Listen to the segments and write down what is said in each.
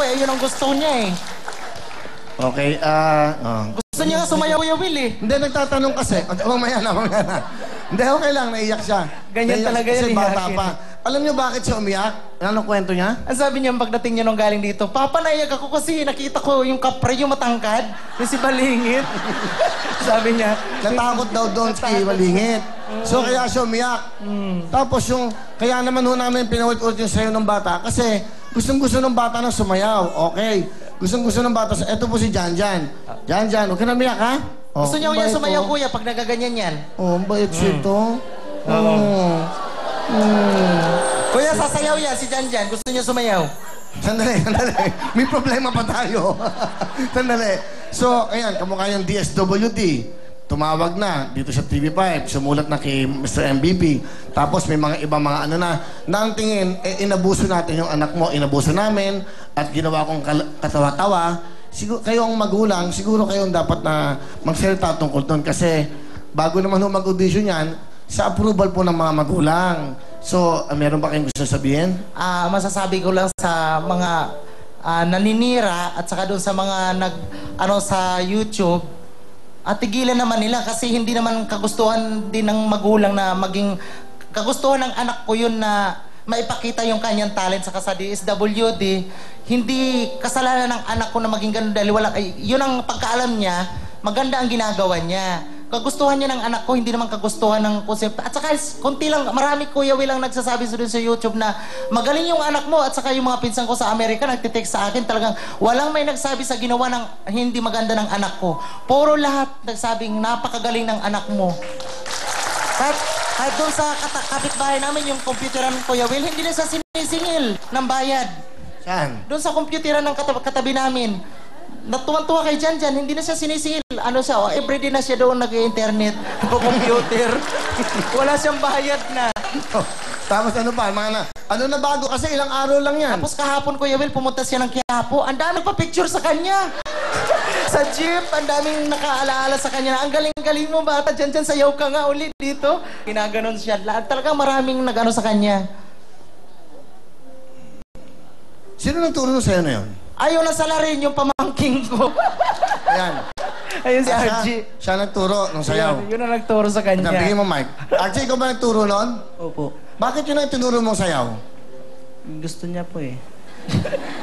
eh. Yun ang gusto niya eh. Okay, Gusto niya nga sumayaw Kuya Will eh. Hindi, nagtatanong kasi. Mamaya na. Hindi, okay lang, naiyak siya. Ganyan naiyak talaga kasi yan, bata iyakin. pa. Alam niyo bakit siya umiyak? Anong kwento niya? Ang sabi niya pagdating niya nung galing dito, Papa, naiyak ako kasi nakita ko yung kapre, yung matangkad, yung si Balingit. Sabi niya. Natakot daw doon si Balingit. So kaya siya umiyak. Tapos kaya naman ho namin pinaulit-ulit yung sayo ng bata kasi gustong-gusto ng bata na sumayaw. Okay. Gustong-gusto ng bata. Eto po si Janjan. Janjan, huwag ka na umiyak, ha? Oh, Gusto niya yan sumayaw, kuya, pag nagaganyan yan. Oh, ang bait sito. Kuya, sasayaw yan si Janjan. Gusto niya sumayaw. Sandali. May problema pa tayo. Sandali. So, ayan, kamukha yung DSWD. Tumawag na dito sa TV5. Sumulat na kay Mr. MVP. Tapos may mga ibang mga na ang tingin, inabuso natin yung anak mo. Inabuso namin at ginawa kong katawa-tawa. Siguro, kayo ang magulang, siguro kayo ang dapat na magsalita tungkol doon. Kasi bago naman mag-audition yan, sa approval po ng mga magulang. So, meron ba kayong gusto sabihin? Masasabi ko lang sa mga naninira at saka doon sa mga sa YouTube, tigilan naman nila kasi hindi naman kagustuhan din ng magulang na maging kagustuhan ng anak ko yun na maipakita yung kanyang talent sa DSWD. Hindi kasalanan ng anak ko na maging ganun dahil yun ang pagkaalam niya, maganda ang ginagawa niya. Kagustuhan niya ng anak ko, hindi naman kagustuhan ng konsepto. At saka, konti lang, marami Kuya Will ang nagsasabi sa YouTube na magaling yung anak mo at saka yung mga pinsan ko sa Amerika nagtitext sa akin. Talagang walang may nagsabi sa ginawa ng hindi maganda ng anak ko. Puro lahat nagsabing napakagaling ng anak mo. Kahit doon sa kapitbahay namin, yung computeran ng Kuya Will, hindi na siya sinisingil ng bayad. Saan? Doon sa computeran ng katabi namin. Natuwan-tuwa kay Janjan, hindi na siya sinisil. Everyday na siya doon nag-internet, computer. Wala siyang bayad na. Tapos ano pa, ano na bago kasi ilang araw lang yan. Tapos kahapon, Kuya Will, pumunta siya ng Quiapo. Ang dami pa picture sa kanya. Sa jeep, ang daming nakaalaala sa kanya. Ang galing-galing mo, bata, Janjan, sayaw ka nga ulit dito. Ginaganon siya. Talagang maraming nag-ano sa kanya. Sino nagturo sa'yo na yun? Ayaw na salarin yung pamangking ko. Ayan. Ayun si Archie. Siya nagturo nung sayaw. Yun ang nagturo sa kanya. Bigyan mo, Mike. Archie, ikaw ba nagturo nun? Opo. Bakit yun ang tinuro mong sayaw? Gusto niya po eh.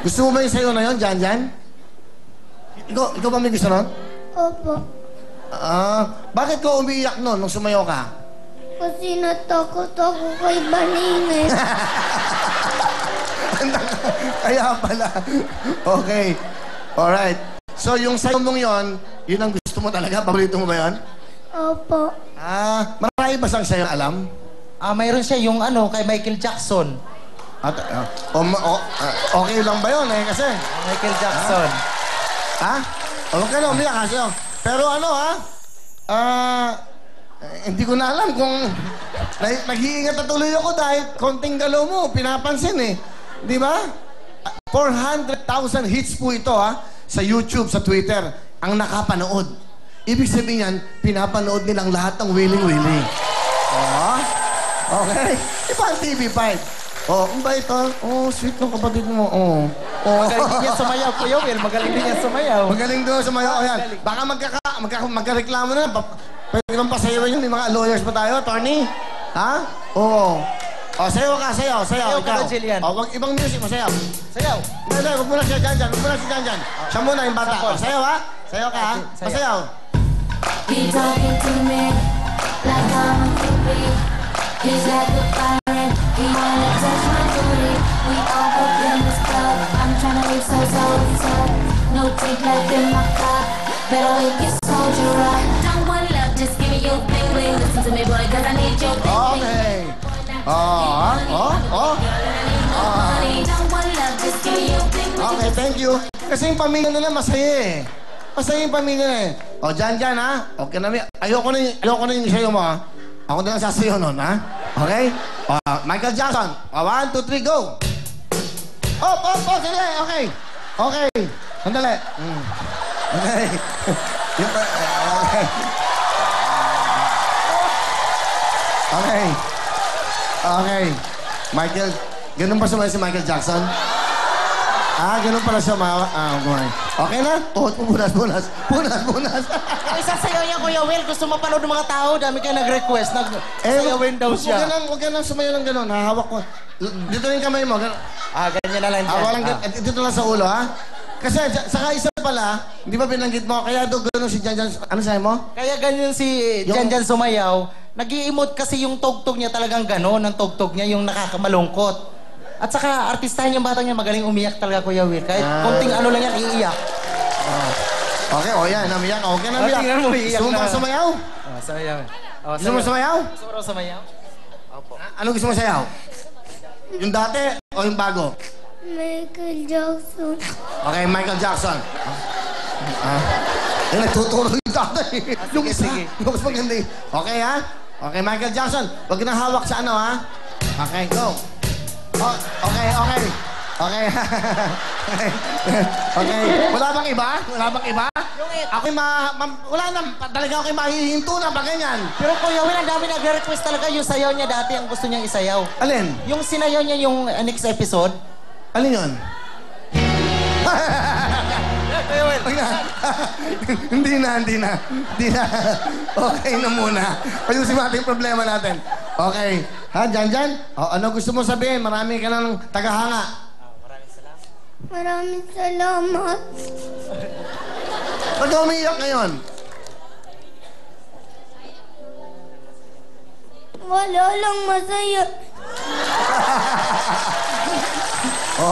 Gusto mo ba yung sayaw na yun, Janjan? Ikaw ba may gusto nun? Opo. Bakit ko umiiyak nun nung sumayaw ka? Kasi natakot ako kay Balingit. Kaya pala. Okay. Alright. So, yung sayaw mong yun ang gusto mo talaga? Paborito mo ba yun? Opo. Marami ba siyang sayaw alam? Mayroon siya yung kay Michael Jackson. Okay lang ba yun eh? Kasi... Michael Jackson. Huwag ka na umiyak kasi. Pero hindi ko na alam kung... Nag-iingat na tuloy ako dahil konting galaw mo, pinapansin eh. Di ba? 400,000 hits po ito sa YouTube, sa Twitter, ang nakapanood. Ibig sabihin yan, pinapanood nilang lahat ng Willing. Okay? Iba ang TV5. Ang ba ito? Sweet ng kapatid mo. Magaling din yan sumayaw, Kuya Will. Magaling din yan sumayaw. Magaling doon sumayaw. Ayan. Baka magkareklamo na. Pwede bang pasayawan yun? May mga lawyers pa tayo, attorney? Oo. Sayaw ka, sayaw. Sayaw ka ba, Jillian? Wag ibang music, masayaw. Sayaw. Hindi, wag mo na siya Janjan. Siya muna yung bata. Sayaw Sayaw ka Pasayaw. He talking to me like I'm a creepy. He's like a pirate. He wanna touch my booty. We all up in this club. I'm tryna leave so. No take like in my cup. Better wake your soldier up. Don't want love, just give me your thing. Listen to me, boy, cause I need your thing. Okay. Okay, thank you. Kasi yung pamilya nila masaya eh. Masaya yung pamilya na eh. Janjan Okay na. Ayoko na yung sayo mo Ako na lang sasayo nun Okay? Michael Jackson. 1, 2, 3, go! Sige. Okay. Sandali. Okay. Okay. Michael, ganun ba sumayo si Michael Jackson? Ganun pala siya kumay. Okay na? Tuhod mo, bunas. Yung isang sayaw niya, Kuya Will, gusto mapanood ng mga tao, dami kayo nag-request, sayawin daw siya. Huwag ka lang sumayo ng ganun, hahawak ko. Dito yung kamay mo. Ganyan na lang dyan. Walang dito lang sa ulo, ha? Kasi, saka isa pala, hindi ba binanggit mo, kaya daw ganun si Janjan, ano sabi mo? Kaya ganyan si Janjan sumayaw, nag-i-emote kasi yung tugtog niya talagang gano'n, ang tugtog niya, yung nakakamalungkot. At saka, artistahin yung batang niya, magaling umiyak talaga, Kuya Will. Kahit konting ano lang yan, iiyak. Okay, yan, namiyak. Okay na umiyak. Tingnan mo, iiyak Gusto mo na. ba sumayaw? Sayaw. Gusto mo sumayaw? Gusto mo raw sumayaw? Opo. Ano gusto mo sayaw? Yung dati o yung bago? Michael Jackson. Okay, Michael Jackson. Nagtuturo yung tatay. Yung isa. Yung mas maganda eh. Okay, ha? Okay, Michael Jackson. Huwag na hawak sa ano, ha? Okay, go. Okay. Okay. Wala bang iba? Ako'y wala na. Talaga ako'y mahihinto na pa ganyan. Pero Kuya Will, ang dami nag-request talaga yung sayaw niya dati, ang gusto niyang isayaw. Alin? Yung sinayaw niya yung next episode. Alin yun? Kuya Will. Hindi na. Okay na muna. Ayusin natin yung problema natin. Okay. Ha, Janjan? Ano gusto mo sabihin? Marami ka ng tagahanga. Maraming salamat. Ba't ka umiiyak ngayon? Wala lang masaya.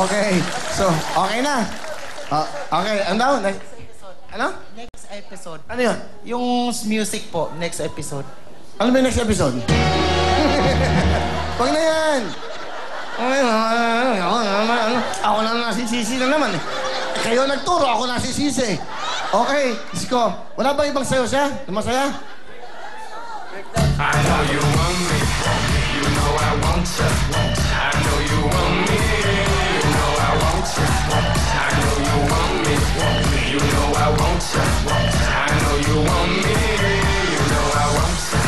Okay. So, okay na. Okay. Ano daw? Ano? Next episode. Ano yun? Yung music po, next episode. Ano ba yung next episode? Huwag na yan! Ako na nasisisi na naman eh. Kayo nagturo, ako nasisisi. Okay, Isko. Wala ba ibang sayo siya? Masaya? I know you want me. You know I want you. I know you want me. You know I want you. I know you want me. You know I want you. I know you want me. You know I want you.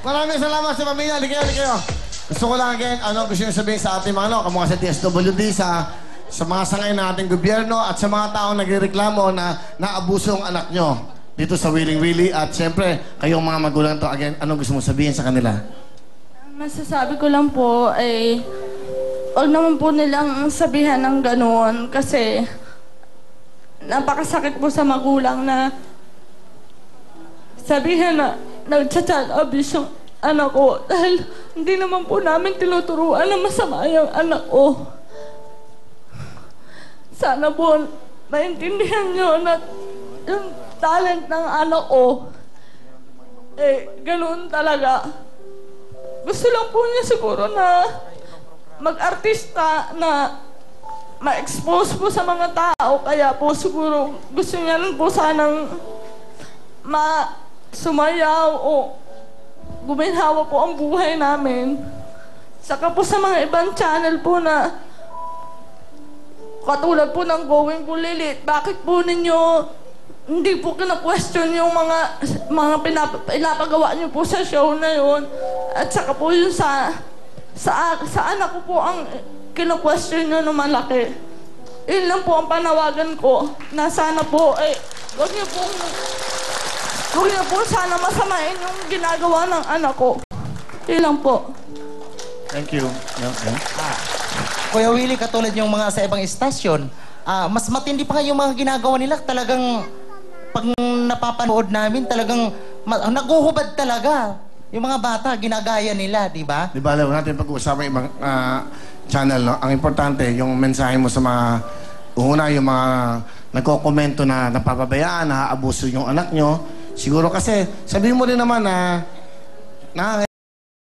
Maraming salamat sa pamilya. Halika kayo. Gusto ko lang again, gusto nyo sabihin sa ating mga kamukha sa DSWD, sa mga sangay ng ating gobyerno at sa mga taong nagrereklamo na naabuso ang anak nyo dito sa Willing Willie. At siyempre, kayong mga magulang to, again, anong gusto mo sabihin sa kanila? Masasabi ko lang po ay huwag naman po nilang sabihan ng gano'n kasi napakasakit po sa magulang na sabihan na nag-child abuse yung anak ko dahil hindi naman po namin tinuturuan na masama yung anak ko. Sana po maintindihan nyo na yung talent ng anak ko ganoon talaga. Gusto lang po niya siguro na mag-artista na ma-expose po sa mga tao kaya po siguro gusto niya rin po sanang sumayaw o guminhawa po ang buhay namin. Saka po sa mga ibang channel po na katulad po ng Going Bulilit, bakit po ninyo hindi po kina-question yung mga pinapagawa niyo po sa show na yun? At saka po yun sa anak ko po ang kina-question niyo na malaki. Yun lang po ang panawagan ko na sana po huwag niyo po sana masamain yung ginagawa ng anak ko. Yun lang po. Thank you. Okay. Kuya Willie, katulad yung mga sa ibang istasyon, mas matindi pa nga yung mga ginagawa nila. Talagang, pag napapanood namin, talagang naguhubad talaga. Yung mga bata, ginagaya nila, di ba? Di ba, alam natin pag-uusapan ibang channel, no? Ang importante, yung mensahe mo sa mga, yung mga nagko-komento na napapabayaan, naaabuso yung anak nyo. Siguro kasi, sabihin mo rin naman na